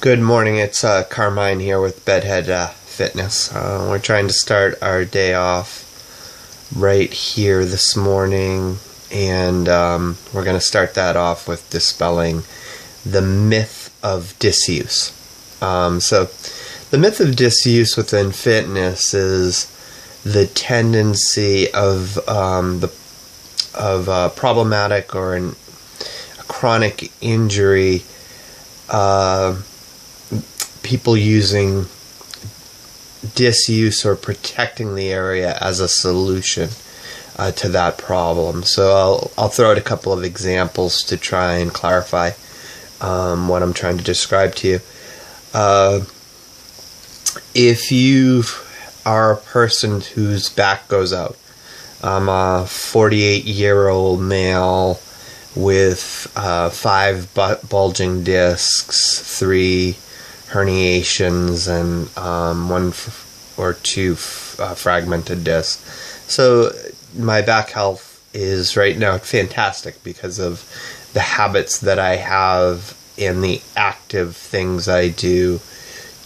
Good morning, it's Carmine here with Bedhead Fitness. We're trying to start our day off right here this morning, and we're going to start that off with dispelling the myth of disuse. So the myth of disuse within fitness is the tendency of problematic or a chronic injury, people using disuse or protecting the area as a solution to that problem. So I'll throw out a couple of examples to try and clarify what I'm trying to describe to you. If you are a person whose back goes out, I'm a 48-year-old male with 5 bulging discs, 3 herniations, and 1 or 2 fragmented discs. So my back health is right now fantastic because of the habits that I have and the active things I do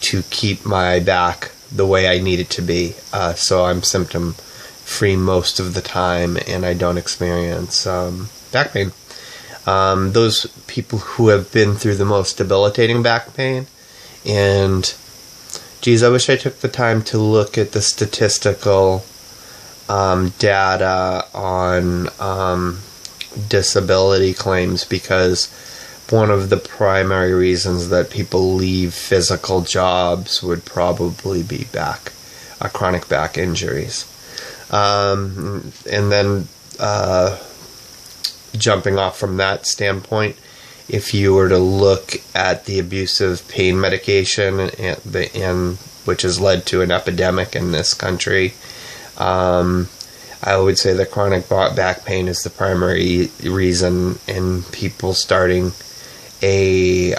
to keep my back the way I need it to be. So I'm symptom free most of the time, and I don't experience back pain. Those people who have been through the most debilitating back pain, and geez, I wish I took the time to look at the statistical data on disability claims, because one of the primary reasons that people leave physical jobs would probably be chronic back injuries. And then jumping off from that standpoint, if you were to look at the abuse of pain medication, and which has led to an epidemic in this country, I would say that chronic back pain is the primary reason in people starting a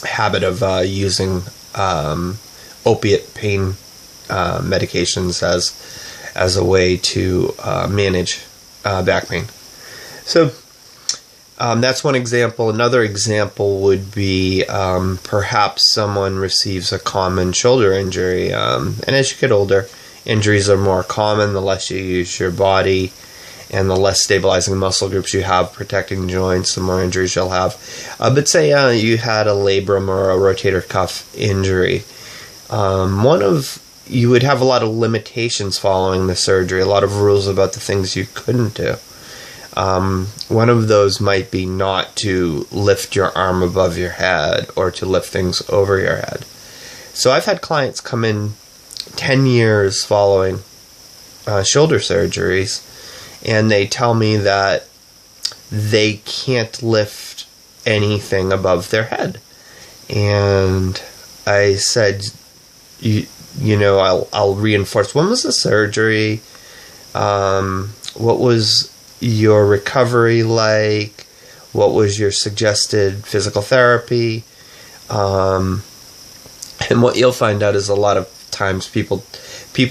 habit of using opiate pain medications as a way to manage back pain. So that's one example. Another example would be perhaps someone receives a common shoulder injury, and as you get older, injuries are more common the less you use your body and the less stabilizing muscle groups you have protecting joints, the more injuries you'll have. But say you had a labrum or a rotator cuff injury. You would have a lot of limitations following the surgery, a lot of rules about the things you couldn't do. One of those might be not to lift your arm above your head or to lift things over your head. So I've had clients come in 10 years following shoulder surgeries, and they tell me that they can't lift anything above their head. And I said, I'll reinforce. When was the surgery? What was your recovery like? What was your suggested physical therapy? And what you'll find out is a lot of times people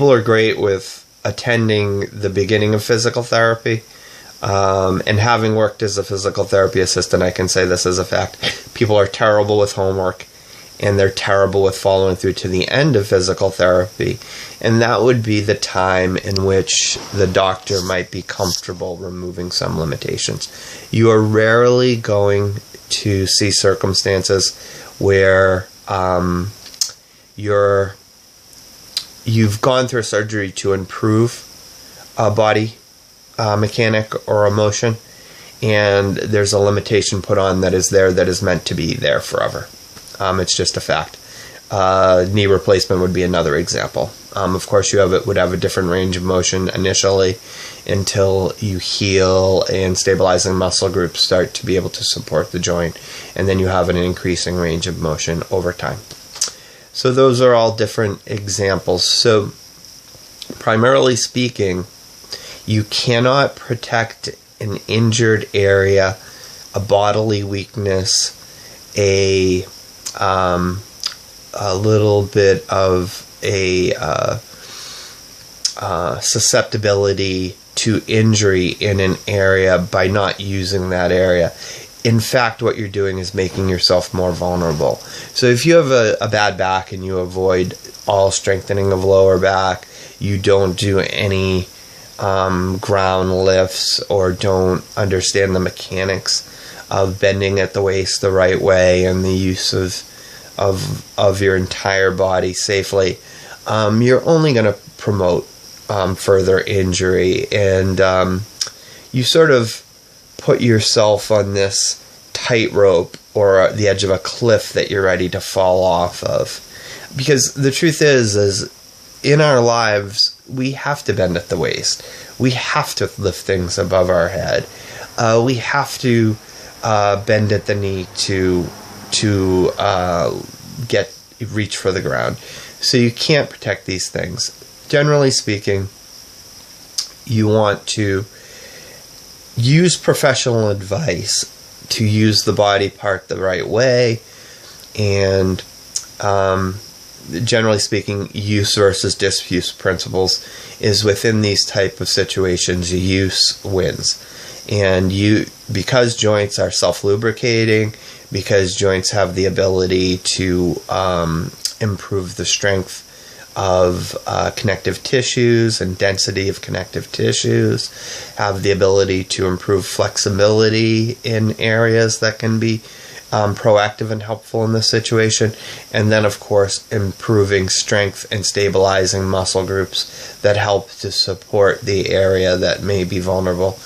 are great with attending the beginning of physical therapy. And having worked as a physical therapy assistant, I can say this as a fact. People are terrible with homework, and they're terrible with following through to the end of physical therapy. And that would be the time in which the doctor might be comfortable removing some limitations. You are rarely going to see circumstances where you've gone through a surgery to improve a body mechanic or emotion, and there's a limitation put on that is meant to be there forever. It's just a fact. Knee replacement would be another example. Of course, would have a different range of motion initially until you heal and stabilizing muscle groups start to be able to support the joint, and then you have an increasing range of motion over time. So those are all different examples. So primarily speaking, you cannot protect an injured area, a bodily weakness, a little bit of a susceptibility to injury in an area by not using that area. in fact, what you're doing is making yourself more vulnerable. So if you have a bad back and you avoid all strengthening of lower back, you don't do any ground lifts, or don't understand the mechanics of bending at the waist the right way and the use of your entire body safely, you're only going to promote further injury, and you sort of put yourself on this tightrope or the edge of a cliff that you're ready to fall off of. Because the truth is in our lives, we have to bend at the waist. We have to lift things above our head. We have to bend at the knee to reach for the ground. So you can't protect these things. Generally speaking, you want to use professional advice to use the body part the right way, and generally speaking, use versus disuse principles is within these type of situations, use wins. And because joints are self-lubricating, because joints have the ability to improve the strength of connective tissues and density of connective tissues, have the ability to improve flexibility in areas that can be proactive and helpful in this situation, and then of course improving strength and stabilizing muscle groups that help to support the area that may be vulnerable.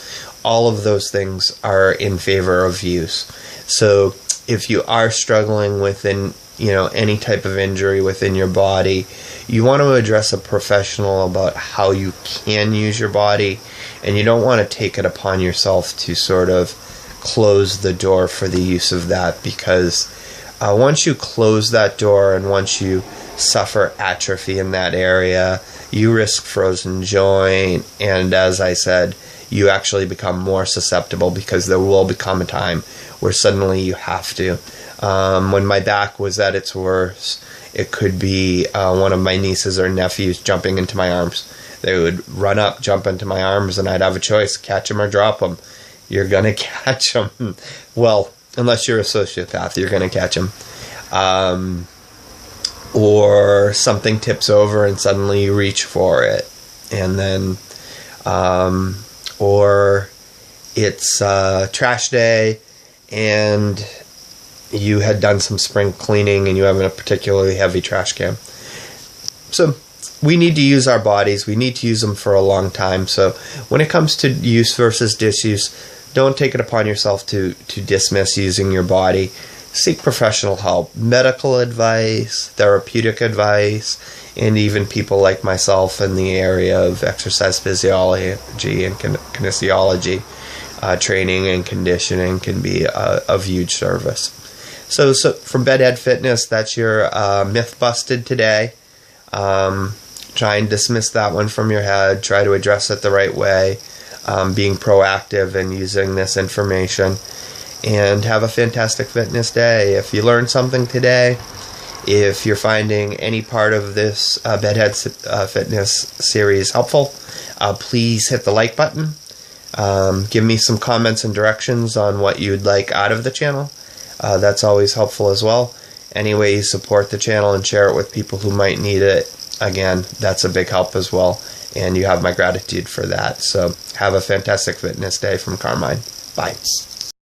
All of those things are in favor of use. So if you are struggling with any type of injury within your body, you want to address a professional about how you can use your body, and you don't want to take it upon yourself to sort of close the door for the use of that, because once you close that door and once you suffer atrophy in that area, you risk frozen joint, and as I said, you actually become more susceptible, because there will become a time where suddenly you have to. When my back was at its worst, it could be one of my nieces or nephews jumping into my arms. They would run up, jump into my arms, and I'd have a choice, catch them or drop them. You're going to catch them. Well, unless you're a sociopath, you're going to catch them. Or something tips over and suddenly you reach for it. And then, or it's trash day and you had done some spring cleaning and you have a particularly heavy trash can. So we need to use our bodies. We need to use them for a long time. So when it comes to use versus disuse, don't take it upon yourself to dismiss using your body. Seek professional help, medical advice, therapeutic advice, and even people like myself in the area of exercise physiology and kinesiology, training and conditioning can be of huge service. So from Bedhead Fitness, that's your myth busted today. Try and dismiss that one from your head. Try to address it the right way, being proactive and using this information. And have a fantastic fitness day. If you learned something today, if you're finding any part of this Bedhead Fitness series helpful, please hit the like button. Give me some comments and directions on what you'd like out of the channel. That's always helpful as well. Any way you support the channel and share it with people who might need it, again, that's a big help as well. And you have my gratitude for that. So have a fantastic fitness day from Carmine. Bye.